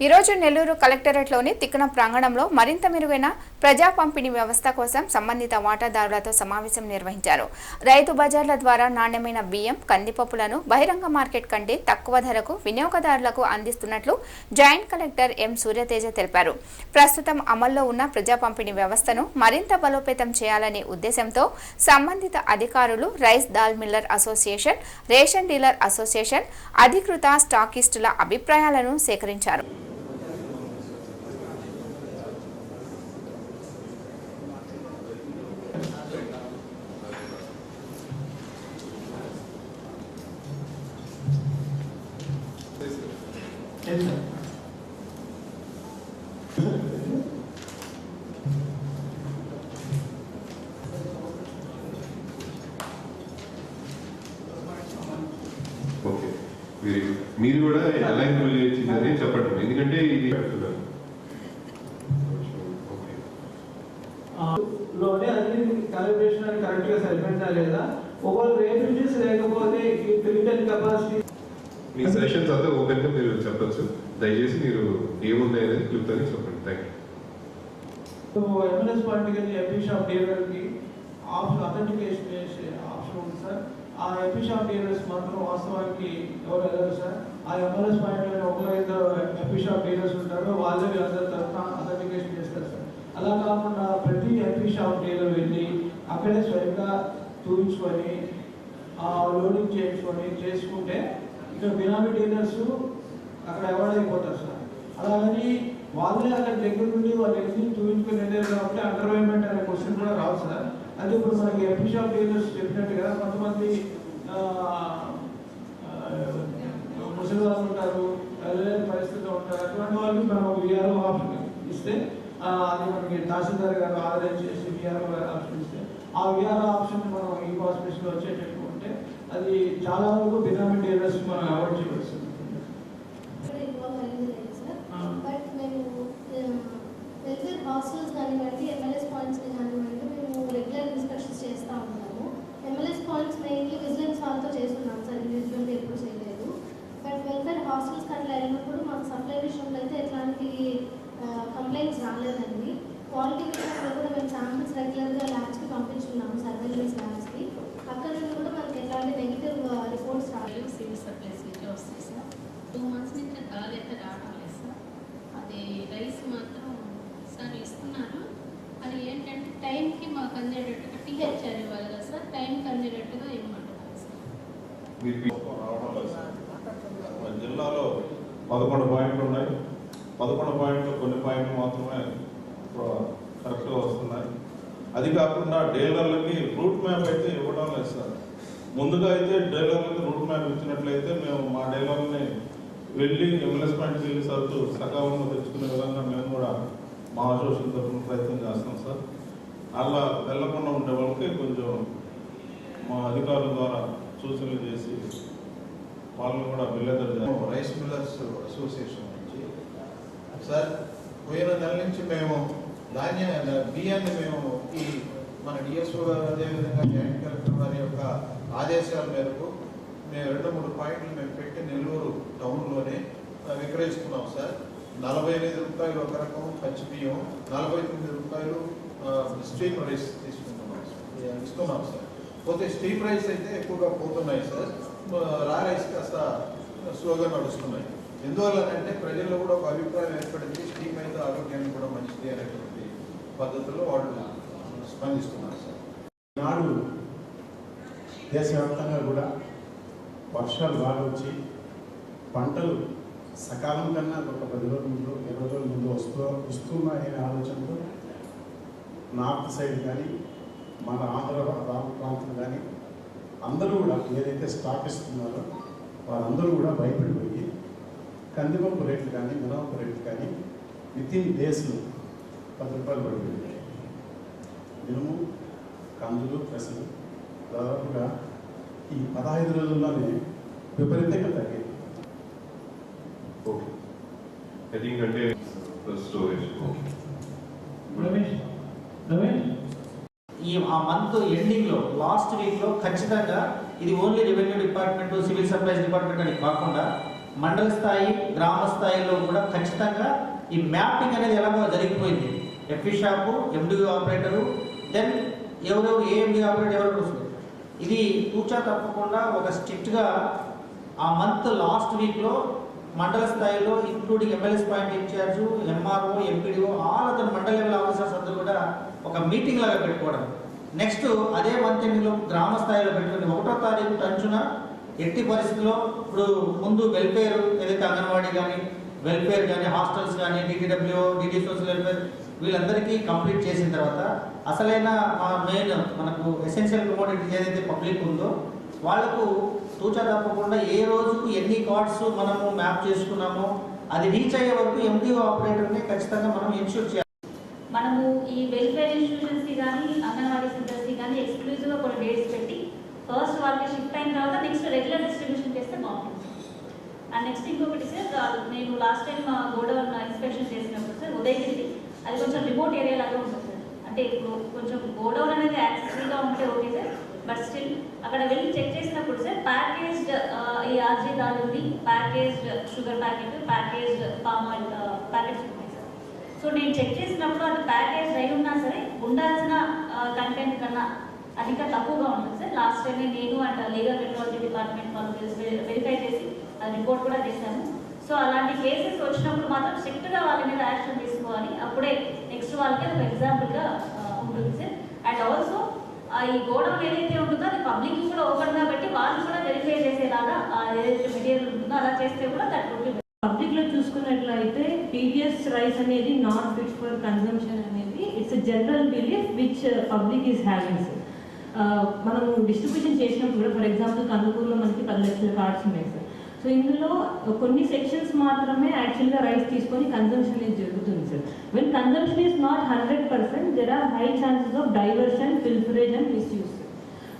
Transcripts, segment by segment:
ఈరోజు నెల్లూరు కలెక్టరేట్లోని తిక్కన ప్రాంగణంలో మరింత మెరుగైన ప్రజా పంపిణీ వ్యవస్థ కోసం సంబంధిత వాటాదారులతో సమావేశం నిర్వహించారు. రైతు బజార్ల ద్వారా నాణ్యమైన బియ్యం, కందిపప్పులను బహిరంగ మార్కెట్ కంటే తక్కువ ధరకు వినియోగదారులకు అందిస్తున్నట్లు జాయింట్ కలెక్టర్ ఎం సూర్యతేజ తెలిపారు. ప్రస్తుతం అమల్లో ఉన్న ప్రజా పంపిణీ వ్యవస్థను మరింత బలోపేతం చేయాలనే ఉద్దేశంతో సంబంధిత అధికారులు rice dal miller association, ration dealer association, అధికృత స్టాకిస్టుల అభిప్రాయాలను సేకరించారు. ఓకే, మీరు కూడా అలైన్ చేసిందని చెప్పండి, ఎందుకంటే ఇది లోనే అన్ని కాలిబ్రేషన్ అని కరెక్ట్ గా సరిపోయిందా లేదా, ఒకవేళ రేంజెస్ లేకపోతే ఈ ఫిల్టర్ కెపాసిటీ మీ సెషన్స్ అంతా ఓపెన్ గా మీరు చెప్పొచ్చు. దయచేసి మీరు ఏమున్నాయి అనేది క్లుప్తంగా చెప్పండి. Thank you. ఎంఎల్ఎస్ పార్టీ కానీ ఎంపీ షాప్ డీలర్ కి ఆప్షన్ అథెంటికేషన్ చేసే ఆప్షన్ ఉంది సార్. ఆ ఎంపీ షాప్ డీలర్స్ మాత్రం వాస్తవానికి ఎవరు వెళ్ళరు సార్. ఆ ఎంఎల్ఎస్ పార్టీ ఒకరైతే ఎంపీ షాప్ డీలర్స్ ఉంటారో వాళ్ళే వీళ్ళందరి తరఫున అథెంటికేషన్ చేస్తారు సార్. అలా కాకుండా ప్రతి ఎంపీ షాప్ డీలర్ వెళ్ళి అక్కడే స్వయంగా చూపించుకొని లోడింగ్ చేసుకుంటే ఇక్కడ బినామీ డీలర్స్ అక్కడ అవాయిడ్ అయిపోతారు సార్. అలాగని వాళ్ళే అక్కడ దగ్గర నుండి వాళ్ళు వెళ్ళి చూపించుకొని వెళ్ళారు కాబట్టి అండర్వైన్మెంట్ అనే క్వశ్చన్ కూడా రావు సార్. అంటే ఇప్పుడు మనకి ఎంపీ షాప్ డీలర్స్ చెప్పినట్టుగా కొంతమంది ముసలి వాళ్ళు ఉంటారు, వెళ్ళలేని పరిస్థితిలో ఉంటారు. అటువంటి వాళ్ళకి మనం విఆర్ఓ ఆప్షన్ ఇస్తే అది మనకి తహసీల్దార్ గారు ఆర్డర్ చేసి విఆర్ఓ ఆప్షన్ ఇస్తే ఆ విఆర్ఓ ఆప్షన్ మనం ఈ హాస్పిటల్స్లో వచ్చేటట్టు ఉంటే అది చాలా వరకు బినామీ డీలర్స్ మనం అవాయిడ్ చేయవచ్చు. హాస్టల్స్ కానివ్వండి, ఎంఎల్ఎస్ పాయింట్స్ కానివ్వండి, మేము రెగ్యులర్ ఇన్స్పెక్షన్స్ చేస్తూ ఉంటాము. ఎంఎల్ఎస్ పాయింట్స్ మెయిన్లీ విజిలెన్స్ వాళ్ళతో చేస్తున్నాం సార్, ఇండివిజువల్గా ఎప్పుడు చేయలేదు. బట్ వెల్ఫేర్ హాస్టల్స్ అట్లా వెళ్ళినప్పుడు మాకు సప్లై విషయంలో అయితే ఎట్లాంటి కంప్లైంట్స్ రాలేదండి. క్వాలిటీ విషయంలో కూడా మేము శాంపిల్స్ రెగ్యులర్గా ల్యాబ్స్కి పంపించున్నాము, సర్వేలెన్స్ ల్యాబ్స్కి. అక్కడ నుండి కూడా మనకి ఎట్లాంటి నెగిటివ్ రిపోర్ట్స్ రాలేదు. సివిల్ సప్లైస్ నుంచి వస్తాయి సార్. 2 months నుంచి దాల్ అయితే రావడం లేదు సార్. అది రైస్ మాత్రం సార్ ఇస్తున్నారు. అది ఏంటంటే టైంకి మాకు అందేటట్టుగా టీహెచ్ఆర్ ఇవ్వాలి కదా సార్, టైంకి అందేటట్టుగా ఇవ్వమంటున్నారు సార్. జిల్లాలో 11 పాయింట్లు ఉన్నాయి. 11 పాయింట్లు కొన్ని పాయింట్లు మాత్రమే కరెక్ట్గా వస్తున్నాయి. అది కాకుండా డీలర్లకి రూట్ మ్యాప్ అయితే ఇవ్వడం లేదు సార్. ముందుగా అయితే డీలర్లకి రూట్ మ్యాప్ ఇచ్చినట్లయితే మేము మా డీలర్ని వెళ్ళి ఎంఎల్ఎస్ పాయింట్కి వెళ్ళి సరుకు సకాలంలో తెచ్చుకునే విధంగా మేము కూడా మా అసోసియేషన్ తరఫున ప్రయత్నం చేస్తాం సార్. అలా వెళ్ళకుండా ఉండే వాళ్ళకి కొంచెం మా అధికారుల ద్వారా సూచనలు చేసి వాళ్ళని కూడా బిల్లెదర్ రైస్ మిల్లర్స్ అసోసియేషన్ నుంచి సార్ పోయిన నెల నుంచి మేము బియ్యాన్ని మేము ఈ మన డిఎస్ఓ గారు అదేవిధంగా జాయింట్ కలెక్టర్ వారి యొక్క ఆదేశాల మేరకు మేము 2-3 పాయింట్లు మేము పెట్టి నెల్లూరు టౌన్లోనే విక్రయిస్తున్నాం సార్. 45 రూపాయలు ఒక రకం పచ్చి బియ్యం, 49 రూపాయలు స్టీమ్ రైస్ ఇస్తున్నాం సార్. పోతే స్టీమ్ రైస్ అయితే ఎక్కువగా పోతున్నాయి సార్. రా రైస్ కాస్త స్లోగా నడుస్తున్నాయి. ఎందువల్లనంటే ప్రజల్లో కూడా ఒక అభిప్రాయం ఏర్పడింది, స్టీమ్ అయితే ఆరోగ్యానికి కూడా మంచిది అనేటువంటి పద్ధతుల్లో వాళ్ళు స్పందిస్తున్నారు సార్. నాడు దేశవ్యాప్తంగా కూడా వర్షాలు బాగా వచ్చి పంటలు సకాలం కన్నా ఒక 10 రోజుల ముందు 20 రోజుల ముందు వస్తున్నాయనే ఆలోచనతో నార్త్ సైడ్ కానీ మన ఆంధ్ర ప్రాంతం కానీ అందరూ కూడా ఏదైతే స్టాక్ ఇస్తున్నారో వారందరూ కూడా భయపడిపోయి కందిపప్పు రేట్లు కానీ మినపప్పు రేట్లు కానీ వితిన్ డేస్లో 10 రూపాయలు పడిపోయింది. మినుము, కందులు, పెసలు దాదాపుగా ఈ 15 రోజుల్లోనే విపరీతంగా తగ్గింది. ఓకే, ఐ థింక్ అంటే స్టోరేజ్ ఈ మంత్ ఎండింగ్లో లాస్ట్ వీక్లో ఖచ్చితంగా ఇది only revenue department, civil supplies department అని కాకుండా మండల స్థాయి గ్రామ స్థాయిలో కూడా ఖచ్చితంగా ఈ మ్యాపింగ్ అనేది ఎలాగో జరిగిపోయింది. FE shop, MDO operator, then ఎవరెవరు ఏఎండి ఆపరేటర్ ఎవరు వస్తుంది. ఇది తూచా తప్పకుండా ఒక స్ట్రిక్ట్గా ఆ మంత్ లాస్ట్ వీక్లో మండల స్థాయిలో including MLAs point in charge, MRO, MPDO, all other మండల లెవెల్ ఆఫీసర్స్ అందరూ కూడా ఒక మీటింగ్ లాగా పెట్టుకోవడం. నెక్స్ట్ అదే మంత్ ఎండింగ్లో గ్రామ స్థాయిలో పెట్టుకుని 1వ తారీఖు టంచున ఎట్టి పరిస్థితుల్లో ఇప్పుడు ముందు వెల్ఫేర్ ఏదైతే అంగన్వాడీ కానీ వెల్ఫేర్ కానీ హాస్టల్స్ కానీ డిటిడబ్ల్యూ, డిటి సోషల్ వెల్ఫేర్ వీళ్ళందరికీ కంప్లీట్ చేసిన తర్వాత అసలైన మెయిన్ మనకు ఎసెన్షియల్ కమోడిటీస్ ఏదైతే పబ్లిక్ ఉందో వాళ్లకు తూచా తప్పకుండా ఏ రోజుకు ఎన్ని కార్డ్స్ మనము మ్యాప్ చేసుకున్నామో అది రీచ్ అయ్యే వరకు ఎండిఓ ఆపరేటర్ని ఖచ్చితంగా మనం ఇన్షూర్ చేయాలి. మనము ఈ వెల్ఫేర్ ఇన్స్టిట్యూషన్స్కి కానీ అంగన్వాడీ సెంటర్స్కి కానీ ఎక్స్క్లూజివ్గా కొన్ని డేట్స్ పెట్టి ఫస్ట్ వాళ్ళకి షిఫ్ట్ అయిన తర్వాత నెక్స్ట్ రెగ్యులర్ డిస్ట్రిబ్యూషన్ చేస్తే బాగుంటుంది. అండ్ నెక్స్ట్ ఇంకొకటి సార్, నేను లాస్ట్ టైం గోడౌన్ ఇన్స్పెక్షన్ చేసినప్పుడు సార్ ఉదయగిరి అది కొంచెం రిమోట్ ఏరియా లాగా ఉంటుంది సార్. అంటే ఇప్పుడు కొంచెం గోడౌన్ అనేది యాక్సెసిబుల్గా ఉంటే ఓకే సార్, బట్ స్టిల్ అక్కడ వెళ్ళి చెక్ చేసినప్పుడు సార్ ప్యాకేజ్డ్ ఈ ఆర్జీ దాల్ ఉంది, packaged sugar packet, packaged palm oil packets ఉన్నాయి సార్. సో నేను చెక్ చేసినప్పుడు అది ప్యాకేజ్ అయి ఉన్నా సరే ఉండాల్సిన కంటెంట్ కన్నా అది ఇంకా తక్కువగా ఉంటుంది సార్. లాస్ట్ టైం నేను అండ్ లీగల్ మెట్రాలజీ డిపార్ట్మెంట్ వాళ్ళు వెరిఫై చేసి అది రిపోర్ట్ కూడా చేశాము. సో అలాంటి కేసెస్ వచ్చినప్పుడు మాత్రం స్ట్రిక్ట్గా వాళ్ళ మీద యాక్షన్ తీసుకోవాలి. అప్పుడే నెక్స్ట్ వాళ్ళకి ఒక ఎగ్జాంపుల్గా ఉంటుంది సార్. అండ్ ఆల్సో ఈ గోడౌన్ ఏదైతే ఉంటుందో అది పబ్లిక్ కూడా ఓపెన్గా పెట్టి వాళ్ళు కూడా వెరిఫై చేసేలాగా ఏదైతే మెటీరియల్ ఉంటుందో అలా చేస్తే కూడా దట్ పబ్లిక్ లో చూసుకున్నట్లయితే పీడిఎస్ రైస్ అనేది నాట్ ఫిట్ ఫర్ కన్సంప్షన్ అనేది it's general belief which public is having. మనము డిస్ట్రిబ్యూషన్ చేసినప్పుడు కూడా ఫర్ ఎగ్జాంపుల్ కందుకూరులో మనకి 10 లక్షల కార్డ్స్ ఉన్నాయి సార్. సో ఇందులో కొన్ని సెక్షన్స్ మాత్రమే యాక్చువల్గా రైస్ తీసుకొని కన్సంప్షన్ అనేది జరుగుతుంది sir. When consumption is not 100%, there are high chances of diversion, pilferage and misuse.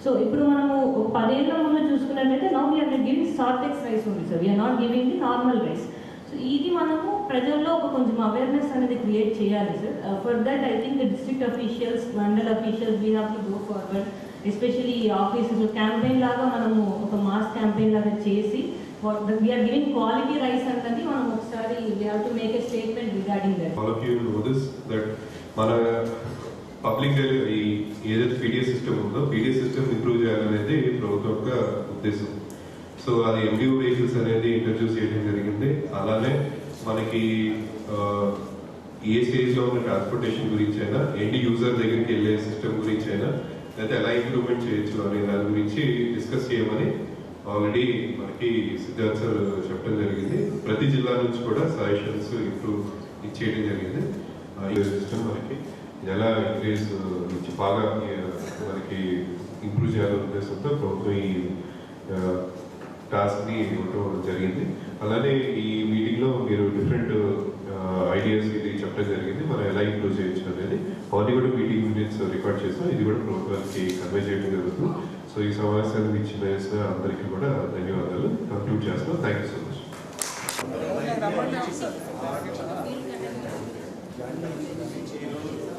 So ఇప్పుడు మనము 10 ఏళ్ళ ముందు చూసుకున్నట్లయితే now we're giving Sortex rice ఉంది sir, we're not giving the normal rice. So ఇది మనము ప్రజల్లో ఒక కొంచెం అవేర్నెస్ అనేది క్రియేట్ చేయాలి sir. For that I think the district officials, mandal officials we have to go forward. Especially ఈ ఆఫీసెస్ క్యాంపెయిన్ లాగా మనము ఒక మాస్ క్యాంపెయిన్ లాగా చేసి వీఆర్ గివింగ్ క్వాలిటీ రైస్ అన్నది మనం ఒకసారి we have to make a statement regarding that. All of you know this that మన పబ్లిక్ ఏదైతే పీడిఎస్ సిస్టమ్ ఉందో పీడిఎస్ సిస్టమ్ ఇంప్రూవ్ చేయాలనేది ప్రభుత్వం యొక్క ఉద్దేశం. సో అది ఎండిఓ వెహికల్స్ అనేది ఇంట్రడ్యూస్ చేయడం జరిగింది. అలానే మనకి ఏ స్టేజ్లో ఉన్న ట్రాన్స్పోర్టేషన్ గురించి అయినా, ఎండ్ యూజర్ దగ్గరికి వెళ్ళే సిస్టమ్ గురించి అయినా, లేకపోతే ఎలా ఇంప్రూవ్మెంట్ చేయొచ్చు అనే దాని గురించి డిస్కస్ చేయమని ఆల్రెడీ మనకి సిద్ధార్థ్ సార్ చెప్పడం జరిగింది. ప్రతి జిల్లా నుంచి కూడా సజెషన్స్ ఇంప్రూవ్ ఇచ్చేయడం జరిగింది. ఈ సిస్టమ్ మనకి ఎలా ఇంక్రీజ్ నుంచి బాగా మనకి ఇంప్రూవ్ చేయాలనే ఉద్దేశంతో ప్రభుత్వం ఈ టాస్క్ని ఇవ్వడం జరిగింది. అలానే ఈ మీటింగ్లో మీరు డిఫరెంట్ ఐడియాస్ ఇది చెప్పడం జరిగింది, మనం ఎలా ఇంప్రూవ్ చేయొచ్చు అనేది. అవన్నీ కూడా మీటింగ్ మినిట్స్ రికార్డ్ చేస్తాం, ఇది కూడా ప్రభుత్వానికి కన్వే చేయడం జరుగుతుంది. సో ఈ సమావేశానికి ఇచ్చిన అందరికీ కూడా ధన్యవాదాలు. కంక్లూడ్ చేస్తాం. Thank you so much. Thank you.